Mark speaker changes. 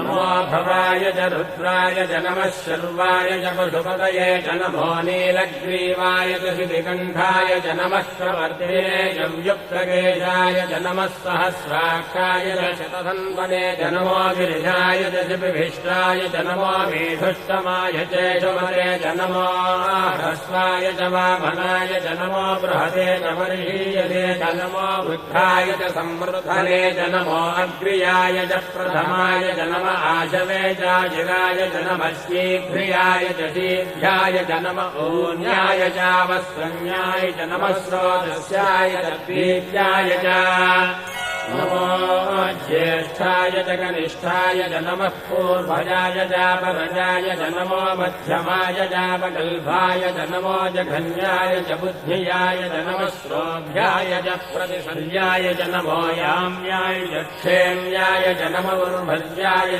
Speaker 1: नमो भवाय च रुद्राय च नमः शर्वाय च पशुपतये च नमो नीलग्रीवाय च शितिकण्ठाय च नमः प्रवर्तिने च व्युक्तकेशाय च नमः सहस्राक्षाय च शतधन्वने च नमो गिरिजाय च शिपिभिष्टाय च नमो मेधुष्टमाय चेशमरे च नमो ह्रस्वाय च वामनाय च नमो बृहते च वर्षीयते च नमो वृद्धाय च संवृद्धने च नमो अग्र्याय च प्रथमाय च नमो आशवे चाजिराय च नमः शीघ्रियाय च शीघ्राय च नमः ऊन्याय चावस्रन्याय च नमः स्रोतस्याय च द्वीत्याय च नमो ज्येष्ठाय च कनिष्ठाय च नमः पूर्वजाय चापरजाय च नमो मध्यमाय चापगल्भाय च नमो जघन्याय च बुद्धियाय च नमः श्रोभ्याय च प्रतिशल्याय च नमो याम्याय च क्षेम्याय च नमो उर्भज्याय